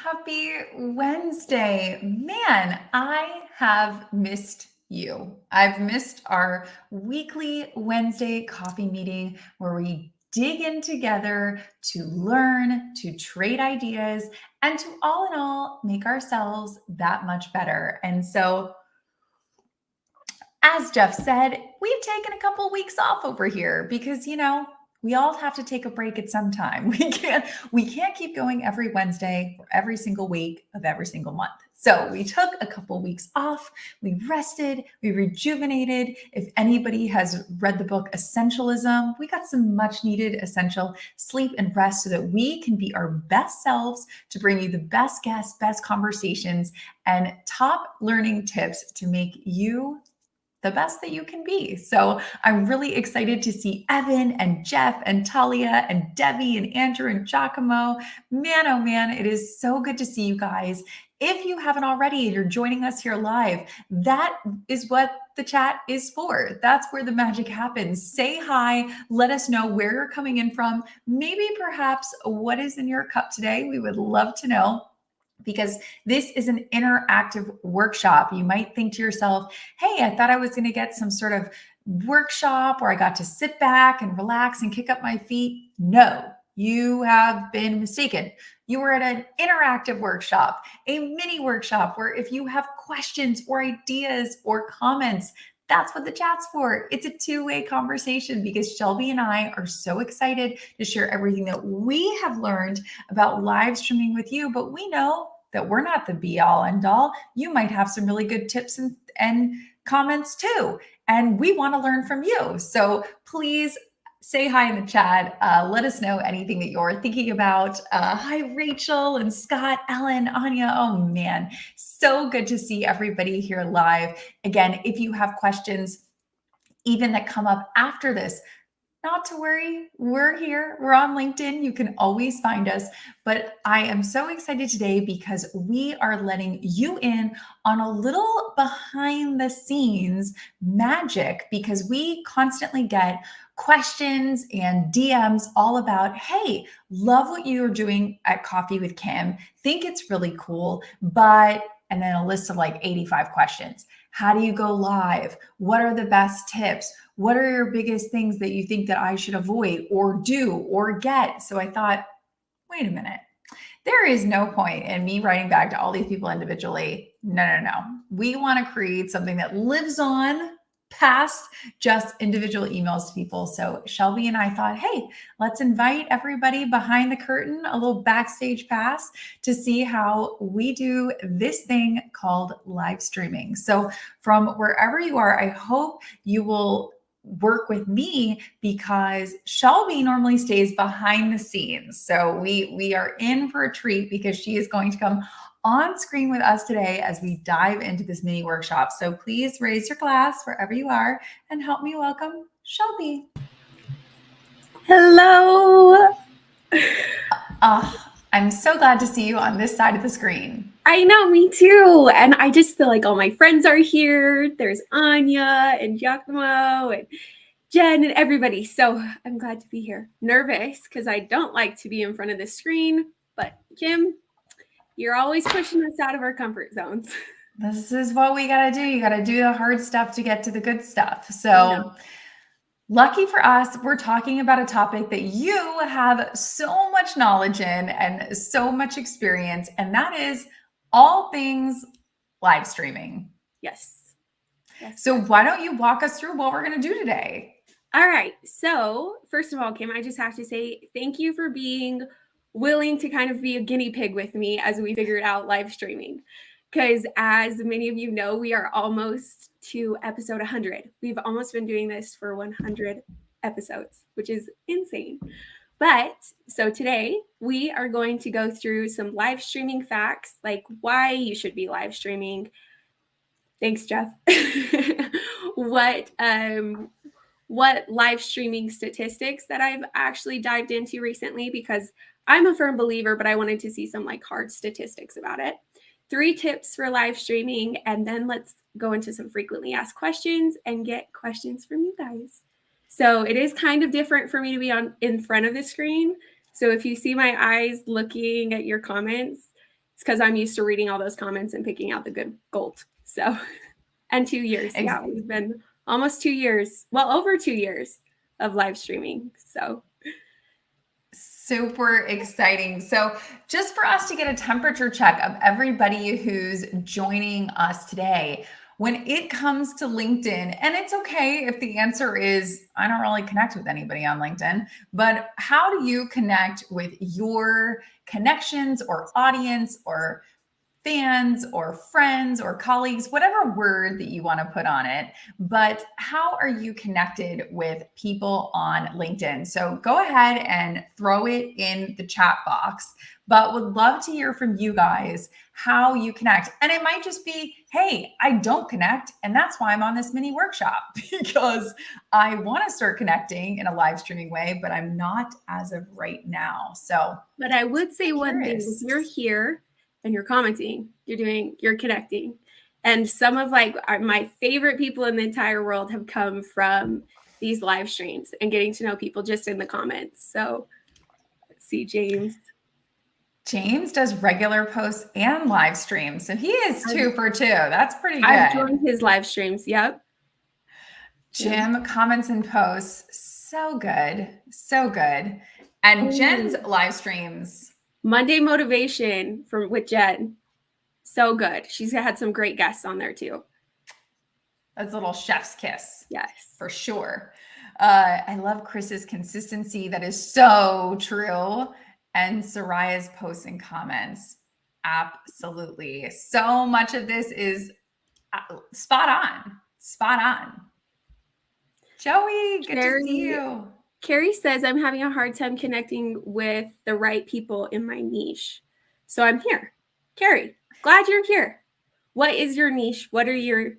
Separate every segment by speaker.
Speaker 1: Happy Wednesday. Man, I have missed you. I've missed our weekly Wednesday coffee meeting where we dig in together to learn, to trade ideas, and to all in all make ourselves that much better. And so, as Jeff said, we've taken a couple weeks off over here because, we all have to take a break at some time. We can't keep going every Wednesday for every single week of every single month. So we took a couple weeks off, we rested, we rejuvenated. If anybody has read the book Essentialism, we got some much needed essential sleep and rest so that we can be our best selves to bring you the best guests, best conversations, and top learning tips to make you the best that you can be. So I'm really excited to see Evan and Jeff and Talia and Debbie and Andrew and Giacomo. Man, oh man, it is so good to see you guys. If you haven't already and you're joining us here live, that is what the chat is for. That's where the magic happens. Say hi, let us know where you're coming in from, maybe perhaps what is in your cup today. We would love to know, because this is an interactive workshop. You might think to yourself, hey, I thought I was going to get some sort of workshop where I got to sit back and relax and kick up my feet. No, you have been mistaken. You were at an interactive workshop, a mini workshop where if you have questions or ideas or comments, that's what the chat's for. It's a two-way conversation because Shelby and I are so excited to share everything that we have learned about live streaming with you, but we know that we're not the be all end all. You might have some really good tips and comments too, and we want to learn from you. So please say hi in the chat. Let us know anything that you're thinking about. Hi, Rachel and Scott, Ellen, Anya. Oh man, so good to see everybody here live. Again, if you have questions, even that come up after this, not to worry, we're here. We're on LinkedIn. You can always find us. But I am so excited today because we are letting you in on a little behind the scenes magic, because we constantly get questions and DMs all about, hey, love what you're doing at Coffee with Kim. Think it's really cool, but, and then a list of like 85 questions. How do you go live? What are the best tips? What are your biggest things that you think that I should avoid or do or get? So I thought, wait a minute. There is no point in me writing back to all these people individually. No. We want to create something that lives on past just individual emails to people. So Shelby and I thought, hey, let's invite everybody behind the curtain, a little backstage pass to see how we do this thing called live streaming. So from wherever you are, I hope you will work with me, because Shelby normally stays behind the scenes. So we are in for a treat because she is going to come on screen with us today as we dive into this mini workshop. So please raise your glass wherever you are and help me welcome Shelby.
Speaker 2: Hello.
Speaker 1: I'm so glad to see you on this side of the screen.
Speaker 2: I know, me too. And I just feel like all my friends are here. There's Anya and Giacomo and Jen and everybody. So I'm glad to be here. Nervous because I don't like to be in front of the screen. But Kim, you're always pushing us out of our comfort zones.
Speaker 1: This is what we got to do. You got to do the hard stuff to get to the good stuff. So lucky for us, we're talking about a topic that you have so much knowledge in and so much experience, and that is all things live streaming.
Speaker 2: Yes.
Speaker 1: So why don't you walk us through what we're going to do today?
Speaker 2: All right. So first of all, Kim, I just have to say thank you for being willing to kind of be a guinea pig with me as we figured out live streaming. Because as many of you know, we are almost to episode 100. We've almost been doing this for 100 episodes, which is insane. But so today we are going to go through some live streaming facts, like why you should be live streaming. Thanks, Jeff. What live streaming statistics that I've actually dived into recently, because I'm a firm believer, but I wanted to see some like hard statistics about it. 3 tips for live streaming, and then let's go into some frequently asked questions and get questions from you guys. So it is kind of different for me to be in front of the screen. So if you see my eyes looking at your comments, It's because I'm used to reading all those comments and picking out the good gold. So, and 2 years. Yeah, we've been almost 2 years, well, over 2 years of live streaming. So
Speaker 1: super exciting. So, just for us to get a temperature check of everybody who's joining us today, when it comes to LinkedIn, and it's okay if the answer is, I don't really connect with anybody on LinkedIn, but how do you connect with your connections or audience or fans or friends or colleagues, whatever word that you want to put on it, but how are you connected with people on LinkedIn? So go ahead and throw it in the chat box, but would love to hear from you guys how you connect. And it might just be, hey, I don't connect, and that's why I'm on this mini workshop, because I want to start connecting in a live streaming way, but I'm not as of right now. So,
Speaker 2: but I would say one thing, if you're here and you're commenting, you're connecting. And some of like my favorite people in the entire world have come from these live streams and getting to know people just in the comments. So let's see, James.
Speaker 1: James does regular posts and live streams. So he is 2 for 2. That's pretty good.
Speaker 2: I've joined his live streams. Yep.
Speaker 1: Jim comments and posts. So good. So good. And Jen's live streams.
Speaker 2: Monday Motivation with Jen. So good. She's had some great guests on there too.
Speaker 1: That's a little chef's kiss.
Speaker 2: Yes.
Speaker 1: For sure. I love Chris's consistency. That is so true. And Soraya's posts and comments. Absolutely. So much of this is spot on. Spot on. Joey, good to see you.
Speaker 2: Carrie says, I'm having a hard time connecting with the right people in my niche. So I'm here. Carrie, glad you're here. What is your niche? What are you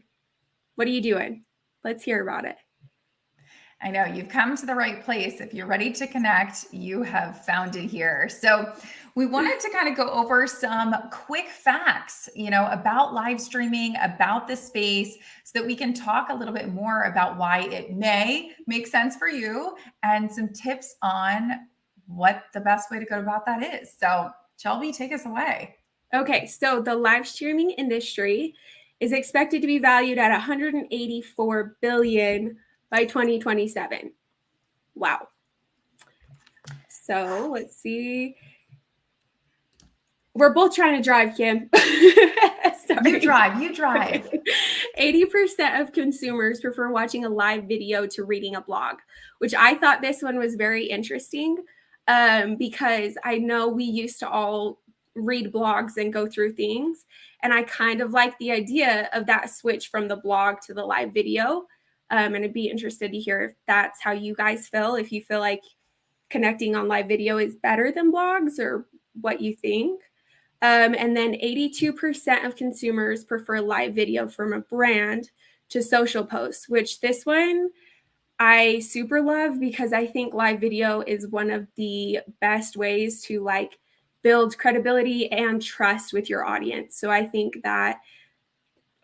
Speaker 2: doing? Let's hear about it.
Speaker 1: I know you've come to the right place. If you're ready to connect, you have found it here. So we wanted to kind of go over some quick facts, about live streaming, about the space, so that we can talk a little bit more about why it may make sense for you and some tips on what the best way to go about that is. So Shelby, take us away.
Speaker 2: Okay, so the live streaming industry is expected to be valued at $184 billion by 2027. Wow. So let's see. We're both trying to drive, Kim.
Speaker 1: Sorry. You drive.
Speaker 2: 80% of consumers prefer watching a live video to reading a blog, which I thought this one was very interesting because I know we used to all read blogs and go through things. And I kind of like the idea of that switch from the blog to the live video. And I'd be interested to hear if that's how you guys feel, if you feel like connecting on live video is better than blogs or what you think. And then 82% of consumers prefer live video from a brand to social posts, which this one I super love because I think live video is one of the best ways to like build credibility and trust with your audience. So I think that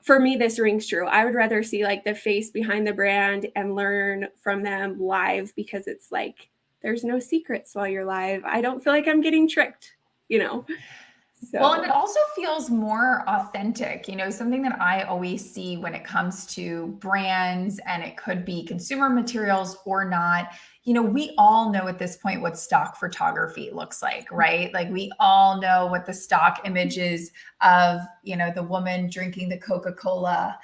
Speaker 2: for me, this rings true. I would rather see like the face behind the brand and learn from them live because it's like, there's no secrets while you're live. I don't feel like I'm getting tricked, So.
Speaker 1: Well, and it also feels more authentic, something that I always see when it comes to brands, and it could be consumer materials or not. We all know at this point what stock photography looks like, right? Like we all know what the stock images of, the woman drinking the Coca-Cola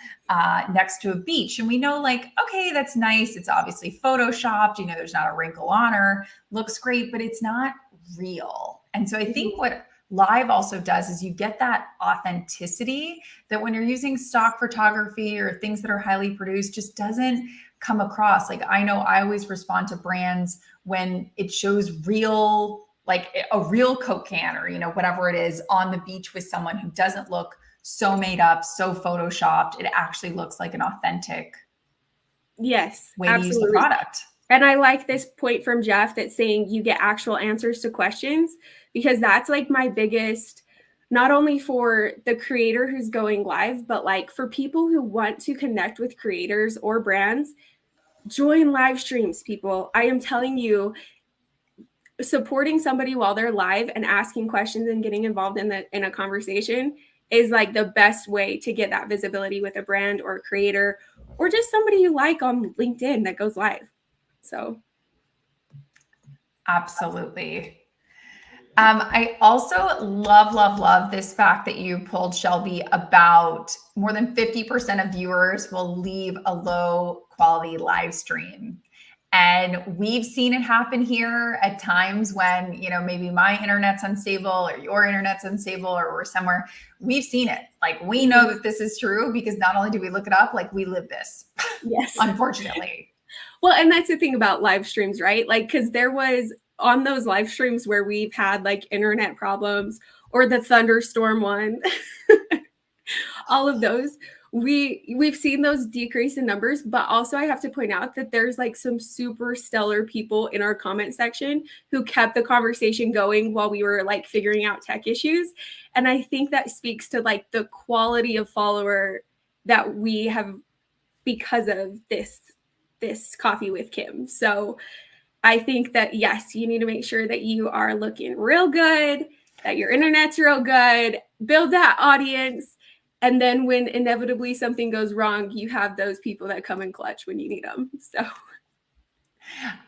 Speaker 1: next to a beach. And we know like, okay, that's nice. It's obviously Photoshopped, there's not a wrinkle on her, looks great, but it's not real. And so I think what live also does is you get that authenticity that when you're using stock photography or things that are highly produced just doesn't come across. Like I know I always respond to brands when it shows real, like a real Coke can or, whatever it is on the beach with someone who doesn't look so made up, so Photoshopped. It actually looks like an authentic
Speaker 2: way
Speaker 1: to use the product.
Speaker 2: And I like this point from Jeff that's saying you get actual answers to questions, because that's like my biggest, not only for the creator who's going live, but like for people who want to connect with creators or brands, join live streams, people. I am telling you, supporting somebody while they're live and asking questions and getting involved in a conversation is like the best way to get that visibility with a brand or a creator or just somebody you like on LinkedIn that goes live. So
Speaker 1: absolutely. I also love this fact that you pulled, Shelby, about more than 50% of viewers will leave a low quality live stream. And we've seen it happen here at times when, you know, maybe my internet's unstable or your internet's unstable or we're somewhere. We've seen it. Like, we know that this is true because not only do we look it up, like, we live this.
Speaker 2: Yes.
Speaker 1: Unfortunately.
Speaker 2: Well, and that's the thing about live streams, right? Like, because there was on those live streams where we've had like internet problems or the thunderstorm one, all of those, we've seen those decrease in numbers. But also I have to point out that there's like some super stellar people in our comment section who kept the conversation going while we were like figuring out tech issues. And I think that speaks to like the quality of follower that we have because of this Coffee with Kim. So I think that, yes, you need to make sure that you are looking real good, that your internet's real good, build that audience. And then when inevitably something goes wrong, you have those people that come in clutch when you need them. So,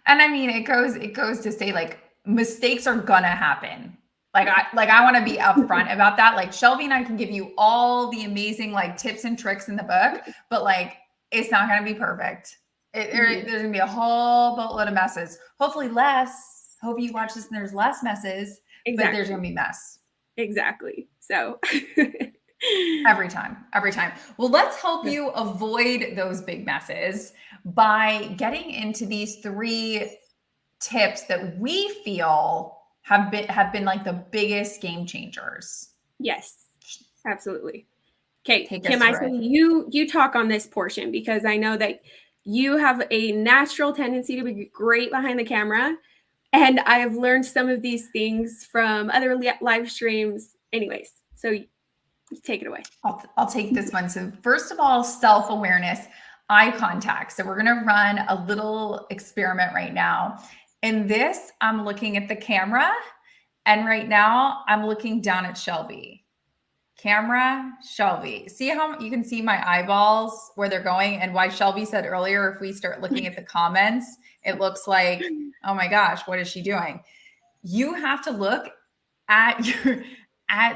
Speaker 1: and I mean, it goes to say, like, mistakes are gonna happen. I want to be upfront about that. Like, Shelby and I can give you all the amazing like tips and tricks in the book, but like, it's not gonna be perfect. There's gonna be a whole boatload of messes. Hopefully less. Hope you watch this and there's less messes, but there's gonna be mess.
Speaker 2: Exactly. So
Speaker 1: every time. Well, let's help you avoid those big messes by getting into these 3 tips that we feel have been like the biggest game changers.
Speaker 2: Yes, absolutely. Okay,
Speaker 1: Take
Speaker 2: Kim, I say you talk on this portion because I know that you have a natural tendency to be great behind the camera. And I've learned some of these things from other live streams. Anyways, so take it away.
Speaker 1: I'll take this one. So first of all, self-awareness, eye contact. So we're going to run a little experiment right now. In this, I'm looking at the camera. And right now I'm looking down at Shelby. Camera, Shelby. See how you can see my eyeballs, where they're going, and why Shelby said earlier, if we start looking at the comments, it looks like, oh my gosh, what is she doing? You have to look at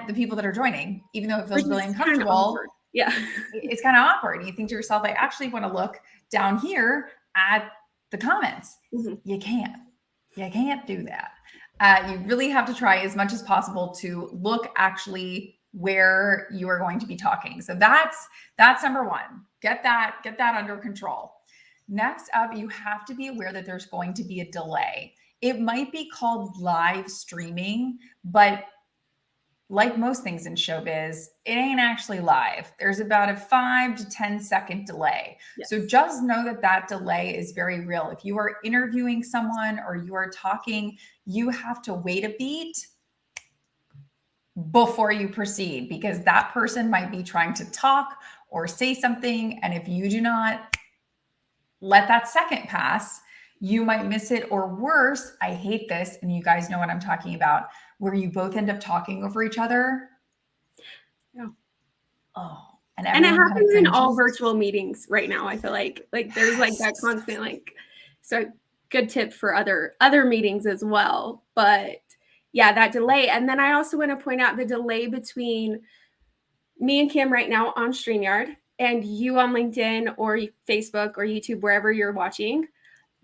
Speaker 1: the people that are joining, even though it feels really uncomfortable.
Speaker 2: Yeah.
Speaker 1: It's kind of awkward. You think to yourself, I actually want to look down here at the comments. Mm-hmm. You can't do that. You really have to try as much as possible to look actually where you are going to be talking. So that's number 1. Get that under control. Next up, you have to be aware that there's going to be a delay. It might be called live streaming, but like most things in showbiz, it ain't actually live. There's about a 5 to 10 second delay. Yes. So just know that delay is very real. If you are interviewing someone or you are talking, you have to wait a beat before you proceed, because that person might be trying to talk or say something. And if you do not let that second pass, you might miss it. Or worse, I hate this, and you guys know what I'm talking about, where you both end up talking over each other.
Speaker 2: Yeah.
Speaker 1: Oh,
Speaker 2: and it happens in all virtual meetings right now. I feel like there's like that constant, like, so good tip for other meetings as well. But yeah, that delay. And then I also want to point out the delay between me and Kim right now on StreamYard and you on LinkedIn or Facebook or YouTube, wherever you're watching,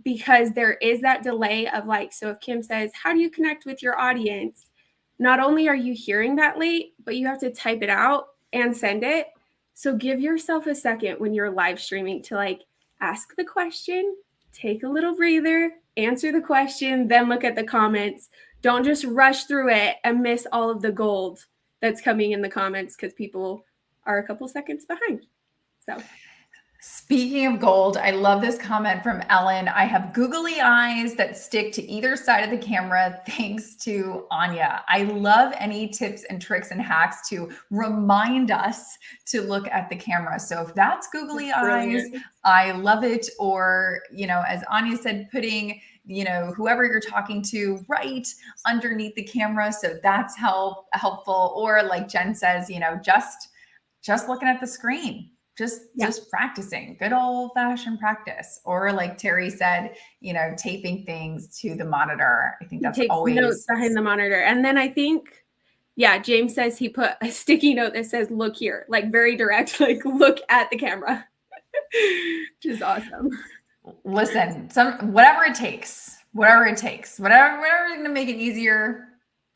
Speaker 2: because there is that delay of like, so if Kim says, how do you connect with your audience? Not only are you hearing that late, but you have to type it out and send it. So give yourself a second when you're live streaming to like ask the question, take a little breather, answer the question, then look at the comments. Don't just rush through it and miss all of the gold that's coming in the comments because people are a couple seconds behind. So,
Speaker 1: speaking of gold, I love this comment from Ellen. I have googly eyes that stick to either side of the camera thanks to Anya. I love any tips and tricks and hacks to remind us to look at the camera. So if that's googly eyes, I love it. Or, you know, as Anya said, putting whoever you're talking to right underneath the camera. So that's helpful. Or like Jen says, just looking at the screen, just practicing, good old fashioned practice. Or like Terry said, taping things to the monitor. I think that's
Speaker 2: takes
Speaker 1: always
Speaker 2: notes behind the monitor. And then I think, James says he put a sticky note that says, look here, like very direct, like look at the camera, which is awesome.
Speaker 1: Listen, whatever it takes, whatever's going to make it easier.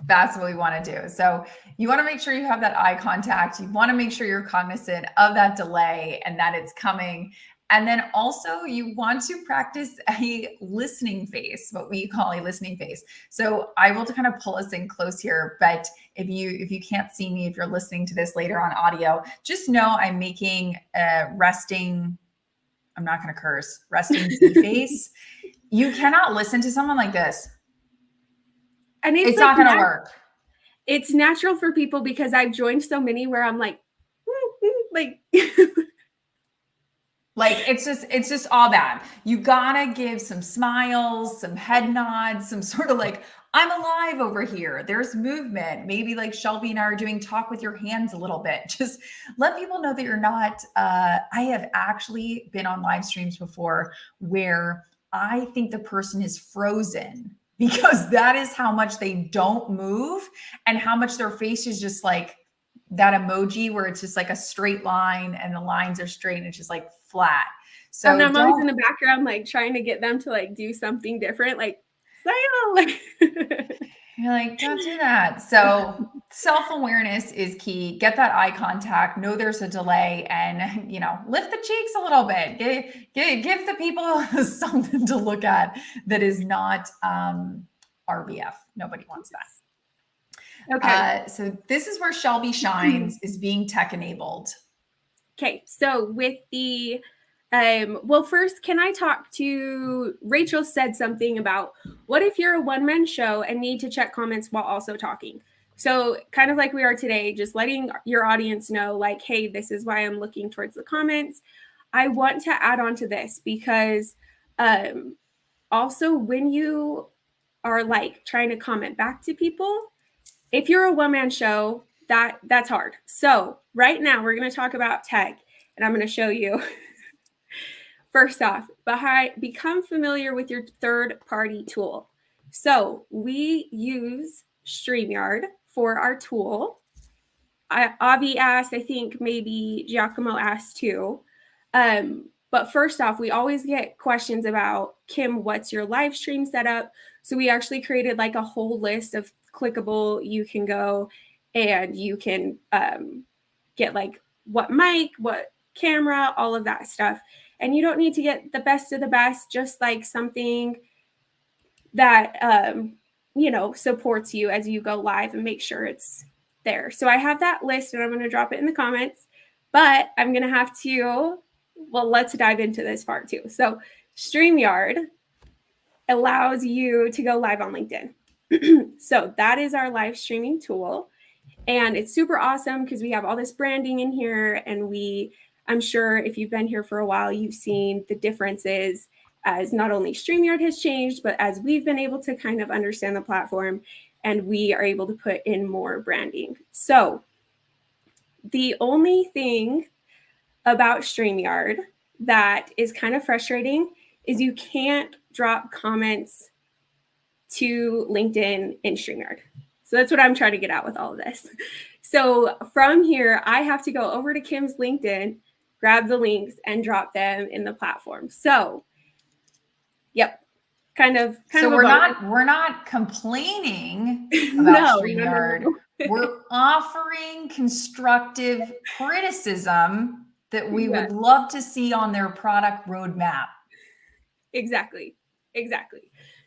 Speaker 1: That's what we want to do. So you want to make sure you have that eye contact. You want to make sure you're cognizant of that delay and that it's coming. And then also you want to practice a listening face, what we call a listening face. So I will kind of pull us in close here, but if you can't see me, if you're listening to this later on audio, just know I'm making a resting, I'm not going to curse, resting Z face. You cannot listen to someone like this.
Speaker 2: And
Speaker 1: it's not going to work.
Speaker 2: It's natural for people because I've joined so many where I'm like, like,
Speaker 1: like it's just all bad. You gotta give some smiles, some head nods, some sort of like, I'm alive over here. There's movement. Maybe like Shelby and I are doing talk with your hands a little bit. Just let people know that you're not, I have actually been on live streams before where I think the person is frozen because that is how much they don't move and how much their face is just like that emoji where it's just like a straight line and the lines are straight and it's just like flat. So
Speaker 2: and I'm always in the background, like trying to get them to like do something different, like
Speaker 1: you're like, don't do that. So self-awareness is key. Get that eye contact, know there's a delay, and lift the cheeks a little bit. Give the people something to look at that is not RBF. Nobody wants that.
Speaker 2: Okay.
Speaker 1: So this is where Shelby shines, is being tech enabled.
Speaker 2: Okay. So with the, well, first, can I talk to, Rachel said something about what if you're a one-man show and need to check comments while also talking? So kind of like we are today, just letting your audience know like, hey, this is why I'm looking towards the comments. I want to add on to this because also when you are like trying to comment back to people, if you're a one-man show, that's hard. So right now we're going to talk about tech and I'm going to show you. First off, become familiar with your third-party tool. So we use StreamYard for our tool. Avi asked, I think maybe Giacomo asked too. But first off, we always get questions about, Kim, what's your live stream setup? So we actually created like a whole list of clickable, you can go and you can get like what mic, what camera, all of that stuff. And you don't need to get the best of the best, just like something that, supports you as you go live and make sure it's there. So I have that list and I'm going to drop it in the comments, but I'm going to have to, let's dive into this part too. So StreamYard allows you to go live on LinkedIn. So that is our live streaming tool. And it's super awesome because we have all this branding in here. And I'm sure if you've been here for a while, you've seen the differences as not only StreamYard has changed, but as we've been able to kind of understand the platform and we are able to put in more branding. So the only thing about StreamYard that is kind of frustrating is you can't drop comments to LinkedIn in StreamYard. So that's what I'm trying to get out with all of this. So from here, I have to go over to Kim's LinkedIn, grab the links and drop them in the platform. So, yep, kind of.
Speaker 1: So we're not complaining about StreamYard. No. We're offering constructive criticism that we would love to see on their product roadmap.
Speaker 2: Exactly.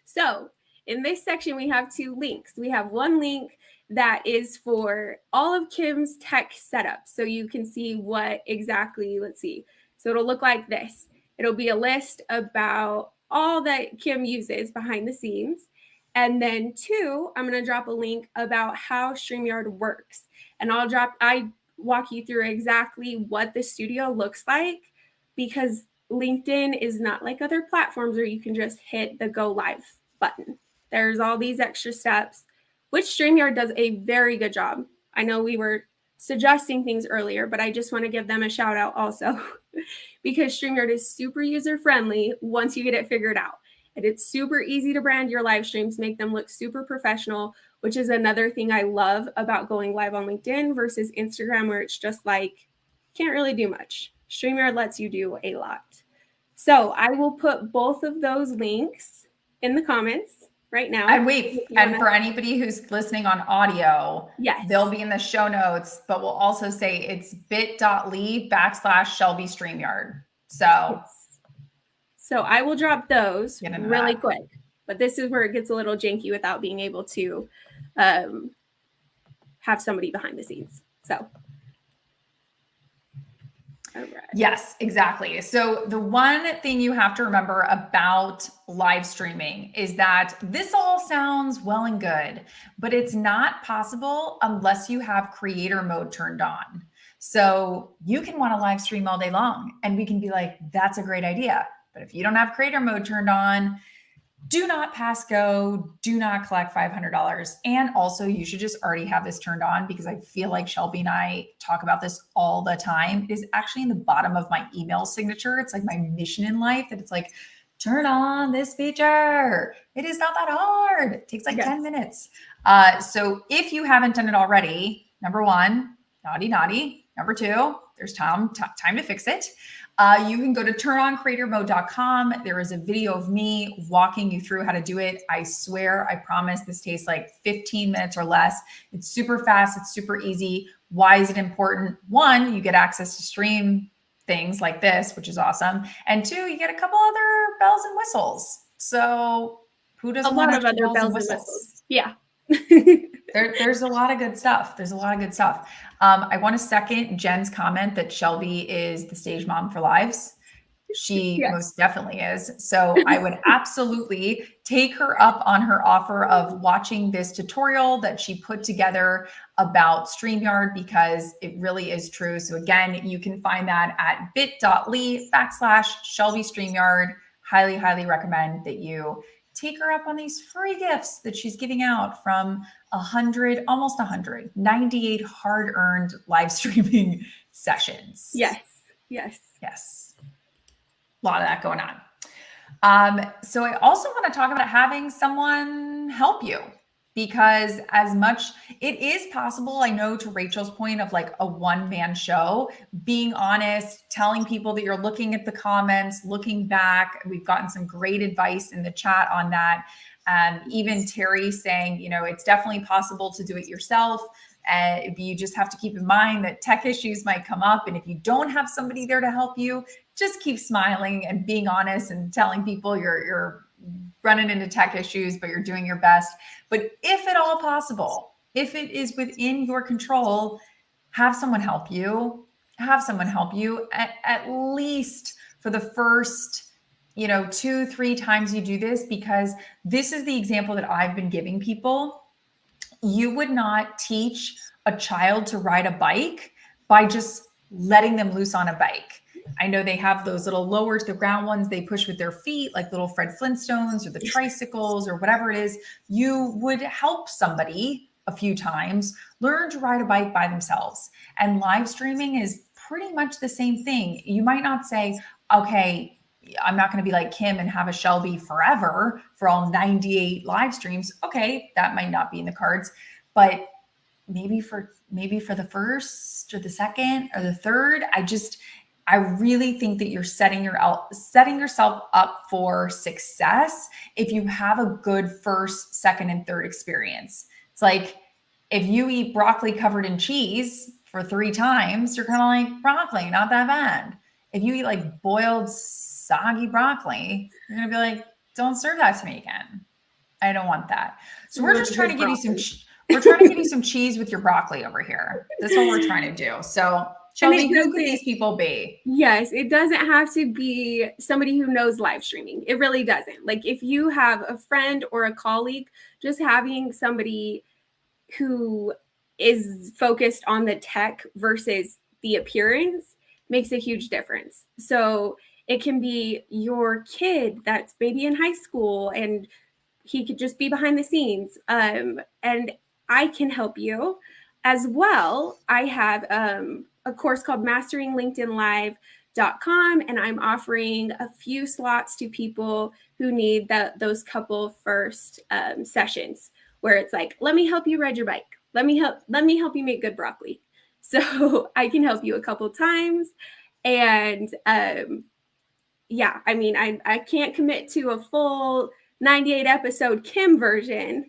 Speaker 2: So in this section, we have two links. We have one link that is for all of Kim's tech setup. So you can see what exactly, let's see. So it'll look like this. It'll be a list about all that Kim uses behind the scenes. And then two, I'm going to drop a link about how StreamYard works. And I walk you through exactly what the studio looks like because LinkedIn is not like other platforms where you can just hit the go live button. There's all these extra steps, which StreamYard does a very good job. I know we were suggesting things earlier, but I just want to give them a shout out also because StreamYard is super user friendly once you get it figured out. And it's super easy to brand your live streams, make them look super professional, which is another thing I love about going live on LinkedIn versus Instagram, where it's just like, can't really do much. StreamYard lets you do a lot. So I will put both of those links in the comments right now.
Speaker 1: And wait, and for anybody who's listening on audio,
Speaker 2: yes,
Speaker 1: they'll be in the show notes, but we'll also say it's bit.ly/Shelby StreamYard. So,
Speaker 2: yes. So I will drop those really quick, but this is where it gets a little janky without being able to have somebody behind the scenes. So. Right.
Speaker 1: Yes, exactly. So the one thing you have to remember about live streaming is that this all sounds well and good, but it's not possible unless you have creator mode turned on. So you can want to live stream all day long and we can be like, that's a great idea. But if you don't have creator mode turned on, do not pass go, do not collect $500. And also you should just already have this turned on because I feel like Shelby and I talk about this all the time. It is actually in the bottom of my email signature. It's like my mission in life that it's like, turn on this feature. It is not that hard. It takes like 10 minutes. So if you haven't done it already, number one, naughty. Number two, there's time to fix it. You can go to turnoncreatormode.com. There is a video of me walking you through how to do it. I swear, I promise this takes like 15 minutes or less. It's super fast. It's super easy. Why is it important? One, you get access to stream things like this, which is awesome. And two, you get a couple other bells and whistles. So who doesn't want
Speaker 2: of other bells and whistles? Yeah.
Speaker 1: There's a lot of good stuff. I want to second Jen's comment that Shelby is the stage mom for lives. She most definitely is. So I would absolutely take her up on her offer of watching this tutorial that she put together about StreamYard because it really is true. So again, you can find that at bit.ly/Shelby StreamYard. Highly recommend that you take her up on these free gifts that she's giving out from almost 198 hard-earned live streaming sessions.
Speaker 2: Yes.
Speaker 1: A lot of that going on. So I also want to talk about having someone help you because as much it is possible, I know to Rachel's point of like a one-man show, being honest, telling people that you're looking at the comments, looking back. We've gotten some great advice in the chat on that. Even Terry saying, it's definitely possible to do it yourself. You just have to keep in mind that tech issues might come up. And if you don't have somebody there to help you, just keep smiling and being honest and telling people you're running into tech issues, but you're doing your best. But if at all possible, if it is within your control, have someone help you. At least for the first 2-3 times you do this, because this is the example that I've been giving people. You would not teach a child to ride a bike by just letting them loose on a bike. I know they have those little lower to the ground ones they push with their feet, like little Fred Flintstones or the tricycles or whatever it is. You would help somebody a few times learn to ride a bike by themselves. And live streaming is pretty much the same thing. You might not say, okay, I'm not going to be like Kim and have a Shelby forever for all 98 live streams. Okay, that might not be in the cards, but maybe for the first or the second or the third, I really think that you're setting yourself up for success if you have a good first, second, and third experience. It's like if you eat broccoli covered in cheese for 3 times, you're kind of like, broccoli, not that bad. If you eat like boiled soggy broccoli, you're gonna be like, don't serve that to me again. I don't want that. So we're just trying to give you some cheese with your broccoli over here. That's what we're trying to do. So Shelby, who could these people be?
Speaker 2: Yes, it doesn't have to be somebody who knows live streaming. It really doesn't. Like if you have a friend or a colleague, just having somebody who is focused on the tech versus the appearance makes a huge difference. So It can be your kid that's maybe in high school and he could just be behind the scenes. And I can help you as well. I have a course called masteringlinkedinlive.com, and I'm offering a few slots to people who need those couple first sessions where it's like, let me help you ride your bike. Let me help you make good broccoli. So I can help you a couple times. And yeah, I mean, I can't commit to a full 98 episode Kim version,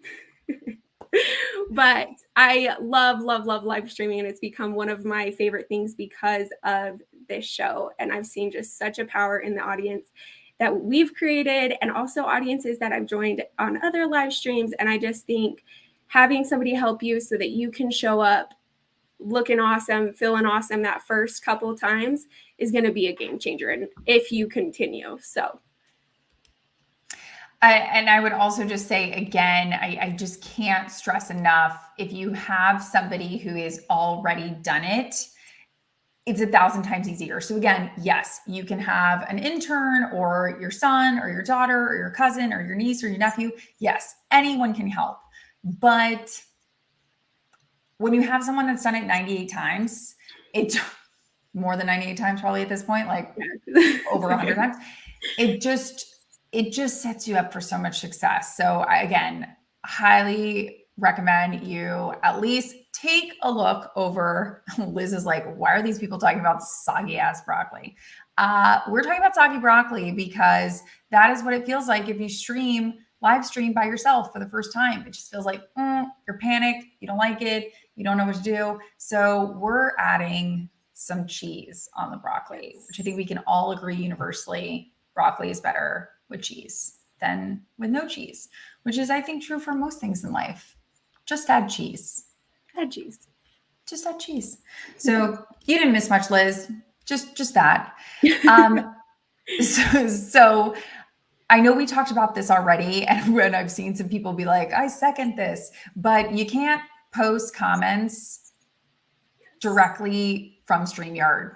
Speaker 2: but I love live streaming, and it's become one of my favorite things because of this show. And I've seen just such a power in the audience that we've created, and also audiences that I've joined on other live streams. And I just think having somebody help you so that you can show up looking awesome, feeling awesome that first couple times is going to be a game changer. And if you continue, so.
Speaker 1: And I would also just say, again, I just can't stress enough, if you have somebody who has already done it, it's 1,000 times easier. So again, yes, you can have an intern or your son or your daughter or your cousin or your niece or your nephew. Yes, anyone can help. But when you have someone that's done it 98 times, it's more than 98 times probably at this point, like over 100 times, it just sets you up for so much success. So I, again, highly recommend you at least take a look over. Liz is like, why are these people talking about soggy ass broccoli? We're talking about soggy broccoli because that is what it feels like if you live stream by yourself for the first time. It just feels like you're panicked, you don't like it, you don't know what to do. So we're adding some cheese on the broccoli, which I think we can all agree universally, broccoli is better with cheese than with no cheese, which is, I think, true for most things in life. Just add cheese.
Speaker 2: Add cheese.
Speaker 1: Just add cheese. So you didn't miss much, Liz. Just that. So I know we talked about this already, and when I've seen some people be like, I second this, but you can't post comments directly from StreamYard.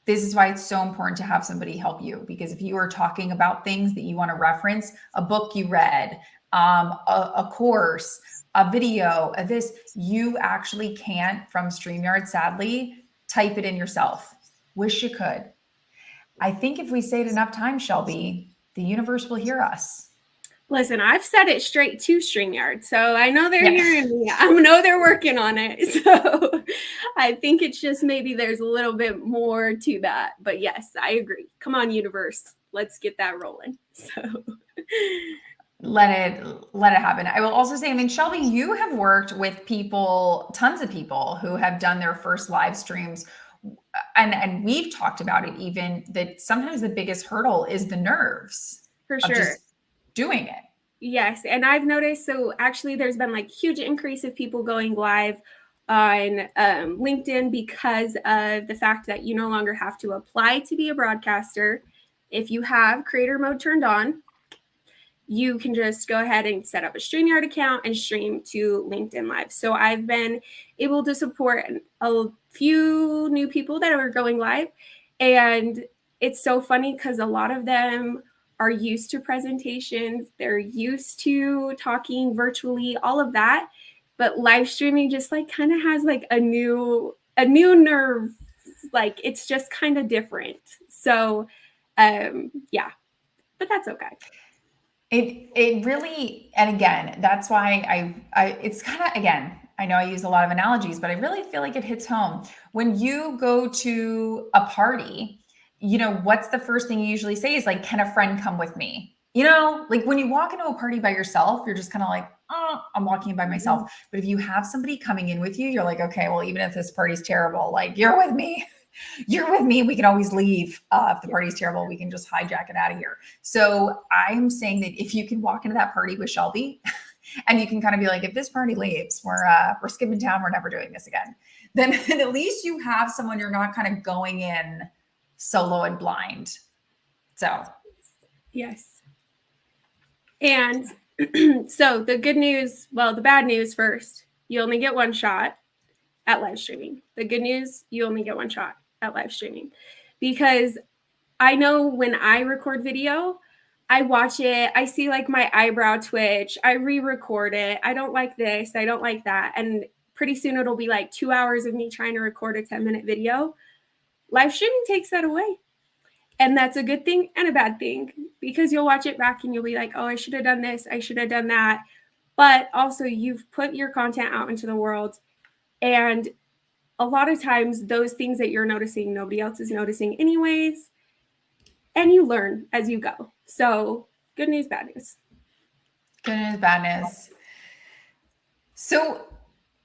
Speaker 1: This is why it's so important to have somebody help you, because if you are talking about things that you want to reference, a book you read, a course, a video, you actually can't from StreamYard, sadly, type it in yourself. Wish you could. I think if we say it enough times, Shelby, the universe will hear us.
Speaker 2: Listen, I've said it straight to StreamYard, so I know they're hearing me. I know they're working on it. So I think it's just maybe there's a little bit more to that. But yes, I agree. Come on, universe. Let's get that rolling. So
Speaker 1: let it happen. I will also say, I mean, Shelby, you have worked with people, tons of people who have done their first live streams. And we've talked about it, even that sometimes the biggest hurdle is the nerves.
Speaker 2: For sure.
Speaker 1: Just doing it.
Speaker 2: Yes. And I've noticed, so actually there's been like huge increase of people going live on LinkedIn because of the fact that you no longer have to apply to be a broadcaster. If you have creator mode turned on, you can just go ahead and set up a StreamYard account and stream to LinkedIn Live. So I've been able to support a few new people that are going live. And it's so funny because a lot of them are used to presentations. They're used to talking virtually, all of that. But live streaming just like kind of has like a new nerve. Like it's just kind of different. So yeah, but that's okay.
Speaker 1: It really, and again, that's why it's kind of, again, I know I use a lot of analogies, but I really feel like it hits home. When you go to a party, you know, what's the first thing you usually say is like, can a friend come with me? You know, like when you walk into a party by yourself, you're just kind of like, oh, I'm walking in by myself. Mm-hmm. But if you have somebody coming in with you, you're like, okay, well, even if this party's terrible, like you're with me. You're with me. We can always leave. If the party's terrible, we can just hijack it out of here. So I'm saying that if you can walk into that party with Shelby and you can kind of be like, if this party leaves, we're skipping town. We're never doing this again. Then at least you have someone, you're not kind of going in solo and blind. So.
Speaker 2: Yes. And so the good news, well, the bad news first, you only get one shot at live streaming. The good news, you only get one shot at live streaming, because I know when I record video, I watch it, I see like my eyebrow twitch, I re-record it. I don't like this, I don't like that. And pretty soon it'll be like 2 hours of me trying to record a 10-minute video. Live streaming takes that away. And that's a good thing and a bad thing, because you'll watch it back and you'll be like, oh, I should have done this, I should have done that. But also, you've put your content out into the world. And a lot of times, those things that you're noticing, nobody else is noticing, anyways. And you learn as you go. So, good news, bad news.
Speaker 1: Good news, bad news. So,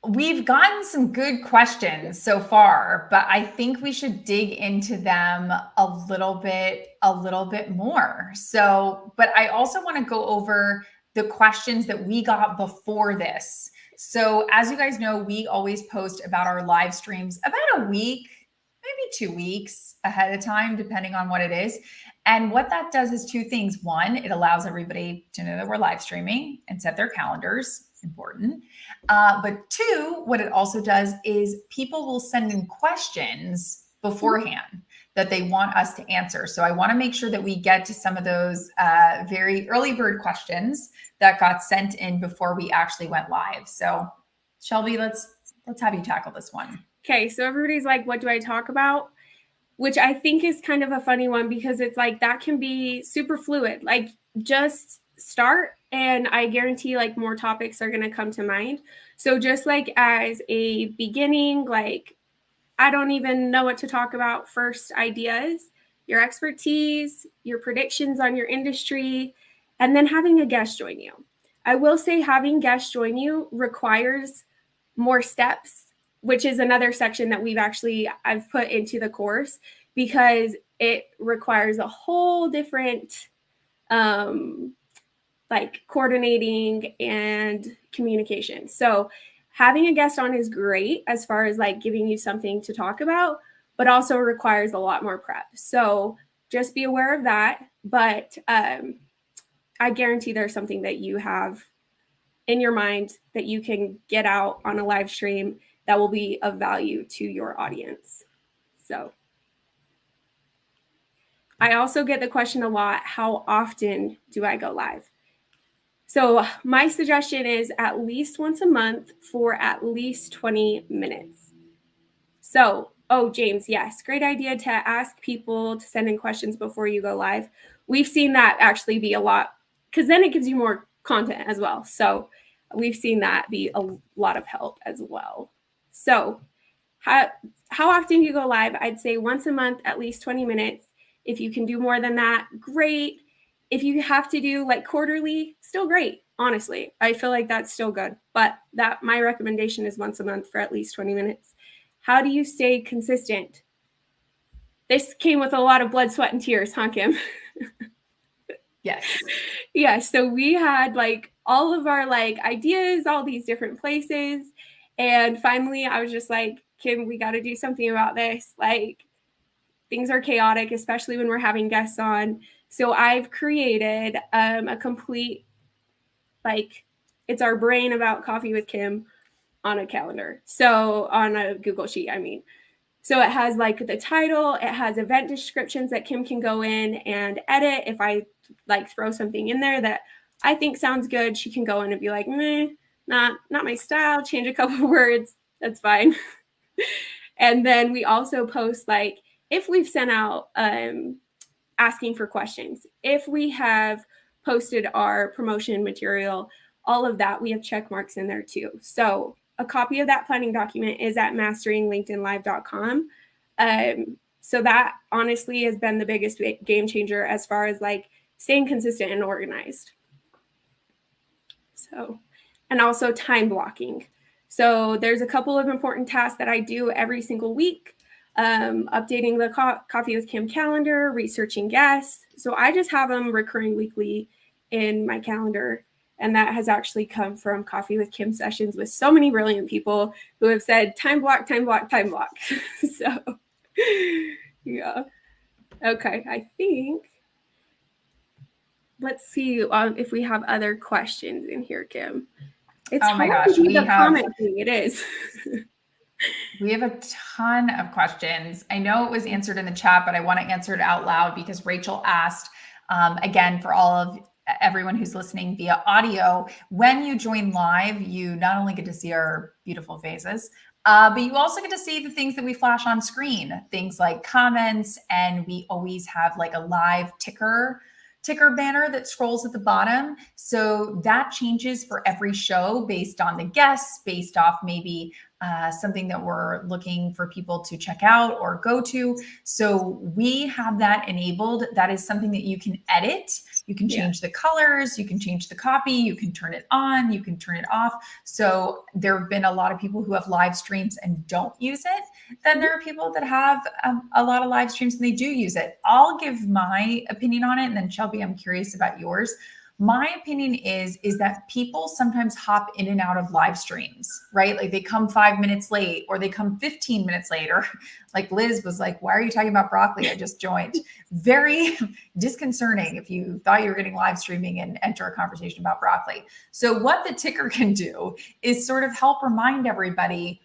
Speaker 1: we've gotten some good questions so far, but I think we should dig into them a little bit more. So, but I also want to go over the questions that we got before this. So, as you guys know, we always post about our live streams about a week, maybe 2 weeks ahead of time, depending on what it is. And what that does is two things. One, it allows everybody to know that we're live streaming and set their calendars. Important. But two, what it also does is people will send in questions beforehand that they want us to answer. So I want to make sure that we get to some of those very early bird questions that got sent in before we actually went live. So Shelby, let's have you tackle this one.
Speaker 2: Okay, so everybody's like, what do I talk about? Which I think is kind of a funny one, because it's like that can be super fluid. Like, just start and I guarantee like more topics are going to come to mind. So just like as a beginning, like I don't even know what to talk about, first ideas, your expertise, your predictions on your industry, and then having a guest join you. I will say having guests join you requires more steps, which is another section that I've put into the course, because it requires a whole different like coordinating and communication. So having a guest on is great as far as like giving you something to talk about, but also requires a lot more prep. So just be aware of that. But I guarantee there's something that you have in your mind that you can get out on a live stream that will be of value to your audience. So I also get the question a lot, how often do I go live? So my suggestion is at least once a month for at least 20 minutes. So, oh, James, yes, great idea to ask people to send in questions before you go live. We've seen that actually be a lot, because then it gives you more content as well. So we've seen that be a lot of help as well. So how often you go live? I'd say once a month, at least 20 minutes. If you can do more than that, great. If you have to do like quarterly, still great. Honestly, I feel like that's still good. But my recommendation is once a month for at least 20 minutes. How do you stay consistent? This came with a lot of blood, sweat, and tears, huh, Kim?
Speaker 1: Yes.
Speaker 2: Yeah. So we had like all of our like ideas, all these different places. And finally, I was just like, Kim, we got to do something about this. Like, things are chaotic, especially when we're having guests on. So I've created a complete, like, it's our brain about Coffee with Kim on a calendar. So on a Google Sheet, I mean. So it has like the title, it has event descriptions that Kim can go in and edit. If I like throw something in there that I think sounds good, she can go in and be like, meh, not my style, change a couple of words, that's fine. And then we also post like, if we've sent out asking for questions, if we have posted our promotion material, all of that, we have check marks in there too. So a copy of that planning document is at masteringlinkedinlive.com. So that honestly has been the biggest game changer as far as like staying consistent and organized. So, and also time blocking. So there's a couple of important tasks that I do every single week. Updating the Coffee with Kim calendar, researching guests. So I just have them recurring weekly in my calendar. And that has actually come from Coffee with Kim sessions with so many brilliant people who have said, time block, time block, time block. So, yeah. Okay, I think, let's see if we have other questions in here, Kim. It's
Speaker 1: oh my
Speaker 2: hard
Speaker 1: gosh,
Speaker 2: to read the comment thing. It is.
Speaker 1: We have a ton of questions. I know it was answered in the chat, but I want to answer it out loud because Rachel asked, again, for all of everyone who's listening via audio, when you join live, you not only get to see our beautiful faces, but you also get to see the things that we flash on screen, things like comments, and we always have like a live ticker banner that scrolls at the bottom. So that changes for every show based on the guests, based off maybe something that we're looking for people to check out or go to. So we have that enabled. That is something that you can edit. You can change the colors, you can change the copy, you can turn it on, you can turn it off. So there have been a lot of people who have live streams and don't use it. Then there are people that have a lot of live streams and they do use it. I'll give my opinion on it. And then Shelby, I'm curious about yours. My opinion is that people sometimes hop in and out of live streams, right? Like they come 5 minutes late or they come 15 minutes late, or like Liz was like, why are you talking about broccoli? I just joined. Very disconcerting if you thought you were getting live streaming and enter a conversation about broccoli. So what the ticker can do is sort of help remind everybody,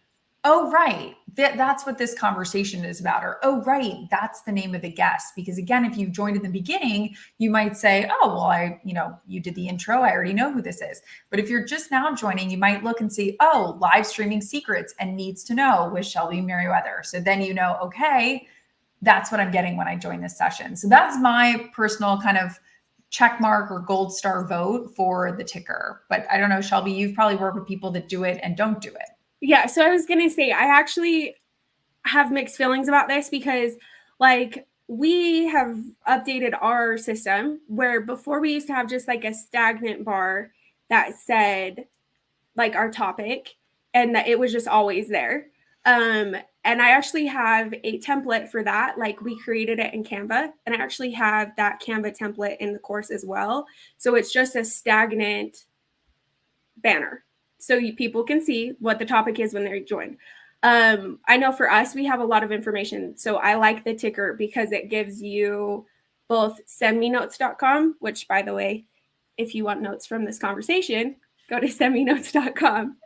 Speaker 1: oh, right, that's what this conversation is about. Or, oh, right, that's the name of the guest. Because again, if you joined in the beginning, you might say, oh, well, you did the intro. I already know who this is. But if you're just now joining, you might look and see, oh, live streaming secrets and needs to know with Shelby Merriweather. So then you know, okay, that's what I'm getting when I join this session. So that's my personal kind of check mark or gold star vote for the ticker. But I don't know, Shelby, you've probably worked with people that do it and don't do it.
Speaker 2: Yeah, so I was going to say, I actually have mixed feelings about this because, like, we have updated our system where before we used to have just like a stagnant bar that said like our topic and that it was just always there. And I actually have a template for that. Like we created it in Canva, and I actually have that Canva template in the course as well. So it's just a stagnant banner. So people can see what the topic is when they join. I know for us, we have a lot of information. So I like the ticker because it gives you both sendmenotes.com, which by the way, if you want notes from this conversation, go to sendmenotes.com.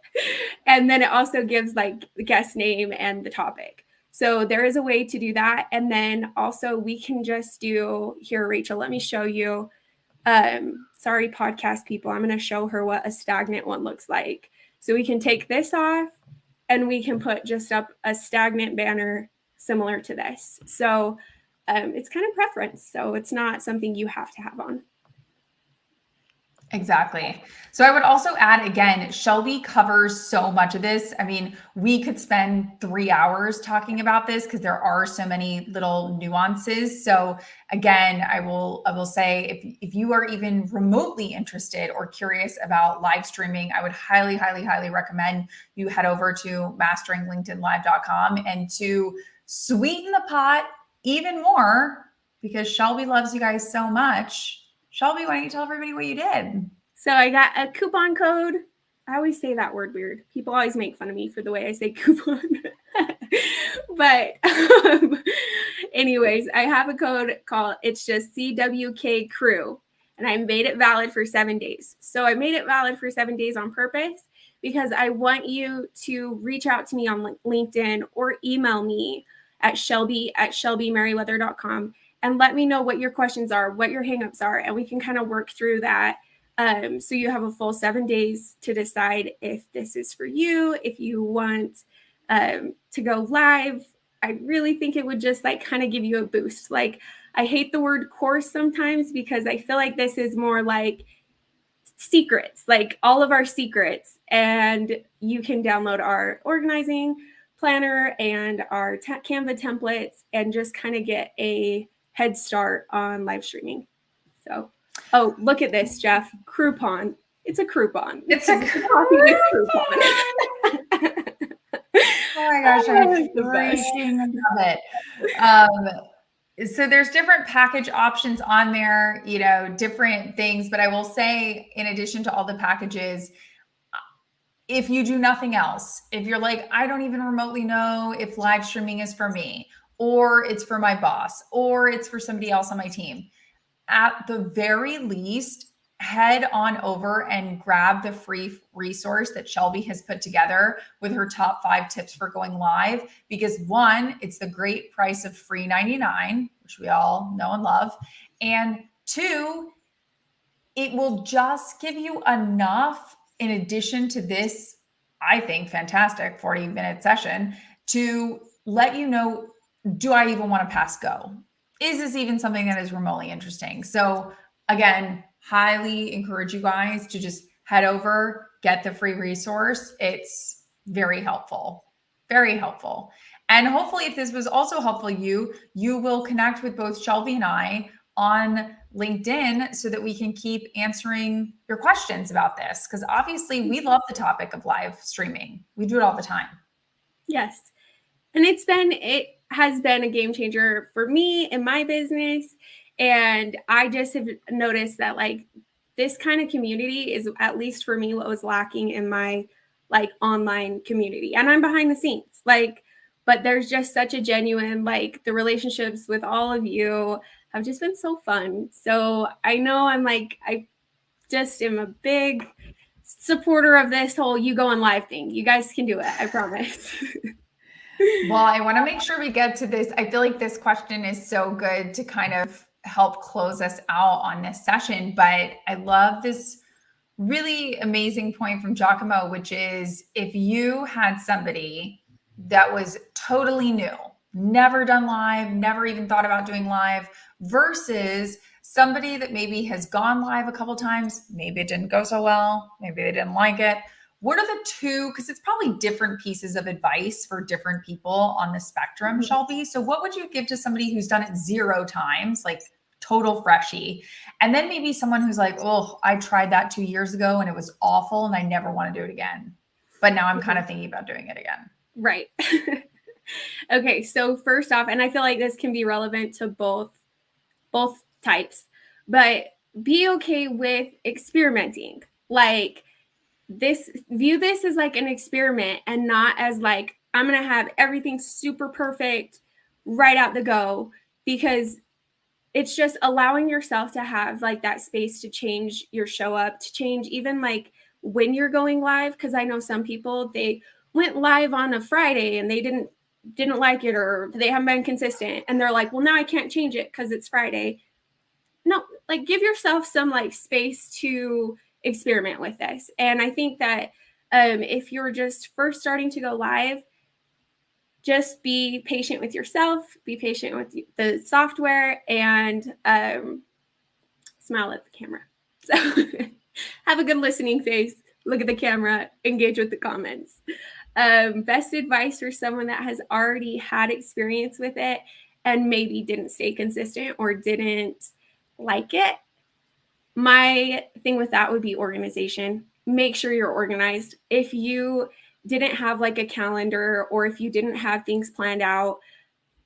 Speaker 2: And then it also gives like the guest name and the topic. So there is a way to do that. And then also we can just do here, Rachel, let me show you. Sorry, podcast people, I'm going to show her what a stagnant one looks like. So we can take this off and we can put just up a stagnant banner similar to this. So it's kind of preference. So it's not something you have to have on.
Speaker 1: Exactly. So I would also add, again, Shelby covers so much of this. I mean, we could spend 3 hours talking about this because there are so many little nuances. So again, I will say if you are even remotely interested or curious about live streaming, I would highly, highly, highly recommend you head over to masteringlinkedinlive.com and to sweeten the pot even more because Shelby loves you guys so much. Shelby, why don't you tell everybody what you did?
Speaker 2: So I got a coupon code. I always say that word weird. People always make fun of me for the way I say coupon. But anyways, I have a code called, it's just CWK Crew. And I made it valid for 7 days. So I made it valid for 7 days on purpose because I want you to reach out to me on LinkedIn or email me at shelby@shelbymerriweather.com and let me know what your questions are, what your hangups are, and we can kind of work through that. So you have a full 7 days to decide if this is for you, if you want to go live. I really think it would just like kind of give you a boost. Like I hate the word course sometimes because I feel like this is more like secrets, like all of our secrets. And you can download our organizing planner and our Canva templates and just kind of get a head start on live streaming. So, oh, look at this, Jeff. Croupon. It's a croupon.
Speaker 1: It's a coffee croupon. Oh my gosh, I freaking love it. So there's different package options on there, different things. But I will say, in addition to all the packages, if you do nothing else, if you're like, I don't even remotely know if live streaming is for me, or it's for my boss, or it's for somebody else on my team, at the very least, head on over and grab the free resource that Shelby has put together with her top 5 tips for going live. Because one, it's the great price of free 99, which we all know and love. And two, it will just give you enough in addition to this, I think, fantastic 40-minute session to let you know, do I even want to pass go? Is this even something that is remotely interesting? So again, highly encourage you guys to just head over, get the free resource. It's very helpful, very helpful. And hopefully if this was also helpful to you will connect with both Shelby and I on LinkedIn so that we can keep answering your questions about this. Because obviously we love the topic of live streaming. We do it all the time.
Speaker 2: Yes. And it has been a game changer for me in my business. And I just have noticed that like this kind of community is, at least for me, what was lacking in my like online community. And I'm behind the scenes, like, but there's just such a genuine, like the relationships with all of you have just been so fun. So I know I just am a big supporter of this whole you go on live thing. You guys can do it. I promise.
Speaker 1: Well, I want to make sure we get to this. I feel like this question is so good to kind of help close us out on this session. But I love this really amazing point from Giacomo, which is if you had somebody that was totally new, never done live, never even thought about doing live, versus somebody that maybe has gone live a couple times, maybe it didn't go so well, maybe they didn't like it. What are the two, because it's probably different pieces of advice for different people on the spectrum, Shelby. So what would you give to somebody who's done it 0 times, like total freshie? And then maybe someone who's like, oh, I tried that 2 years ago and it was awful and I never want to do it again. But now I'm kind of thinking about doing it again.
Speaker 2: Right. Okay. So first off, and I feel like this can be relevant to both types, but be okay with experimenting. Like view this as like an experiment and not as like, I'm going to have everything super perfect right out the go, because it's just allowing yourself to have like that space to change your show up, to change even like when you're going live. Cause I know some people, they went live on a Friday and they didn't like it, or they haven't been consistent. And they're like, well, now I can't change it because it's Friday. No, like give yourself some like space to experiment with this. And I think that if you're just first starting to go live, just be patient with yourself, be patient with the software, and smile at the camera. So have a good listening face, look at the camera, engage with the comments. Best advice for someone that has already had experience with it and maybe didn't stay consistent or didn't like it. My thing with that would be organization. Make sure you're organized. If you didn't have like a calendar, or if you didn't have things planned out,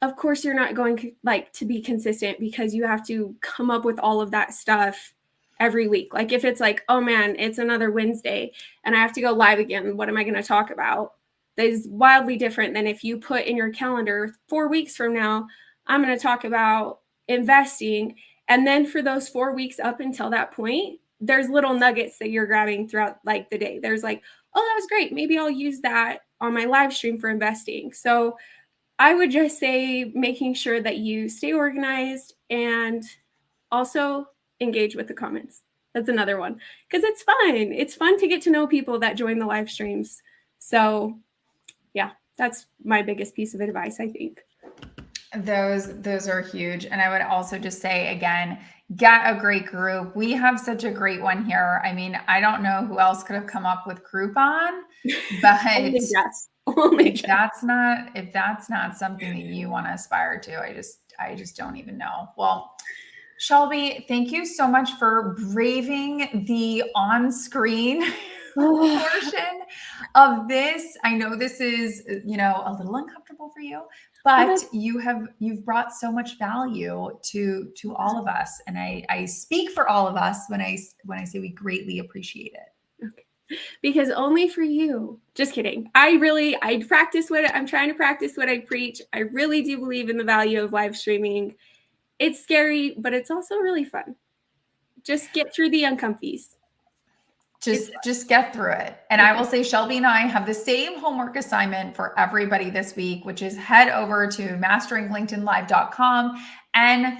Speaker 2: of course you're not going to be consistent, because you have to come up with all of that stuff every week. Like if it's like, oh man, it's another Wednesday and I have to go live again, what am I going to talk about? That is wildly different than if you put in your calendar 4 weeks from now, I'm going to talk about investing. And then for those 4 weeks up until that point, there's little nuggets that you're grabbing throughout like the day. There's like, oh, that was great. Maybe I'll use that on my live stream for investing. So I would just say making sure that you stay organized and also engage with the comments. That's another one, because it's fun. It's fun to get to know people that join the live streams. So yeah, that's my biggest piece of advice, I think.
Speaker 1: Those are huge. And I would also just say again, get a great group. We have such a great one here. I mean, I don't know who else could have come up with Groupon, but if that's not something that you want to aspire to, I just don't even know. Well, Shelby, thank you so much for braving the on-screen portion of this. I know this is, a little uncomfortable for you, but you've brought so much value to all of us. And I speak for all of us when I say we greatly appreciate it.
Speaker 2: Okay. Because only for you. Just kidding. I'm trying to practice what I preach. I really do believe in the value of live streaming. It's scary, but it's also really fun. just get through the uncomfies.
Speaker 1: Just get through it. And I will say Shelby and I have the same homework assignment for everybody this week, which is head over to masteringlinkedinlive.com and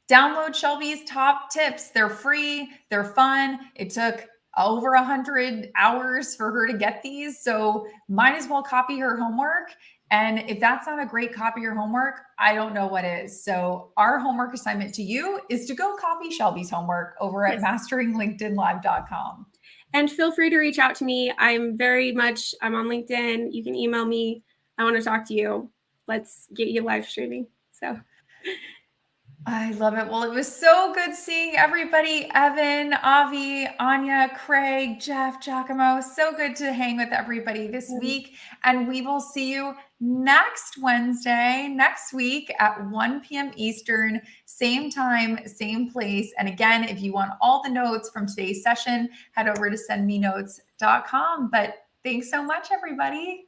Speaker 1: download Shelby's top tips. They're free, they're fun. It took over 100 hours for her to get these. So might as well copy her homework. And if that's not a great copy your homework, I don't know what is. So our homework assignment to you is to go copy Shelby's homework over at masteringlinkedinlive.com.
Speaker 2: And feel free to reach out to me. I'm on LinkedIn. You can email me. I want to talk to you. Let's get you live streaming. So
Speaker 1: I love it. Well, it was so good seeing everybody. Evan, Avi, Anya, Craig, Jeff, Giacomo. So good to hang with everybody this week. And we will see you next week at 1 p.m. Eastern, same time, same place. And again, if you want all the notes from today's session, head over to sendmenotes.com. But thanks so much, everybody.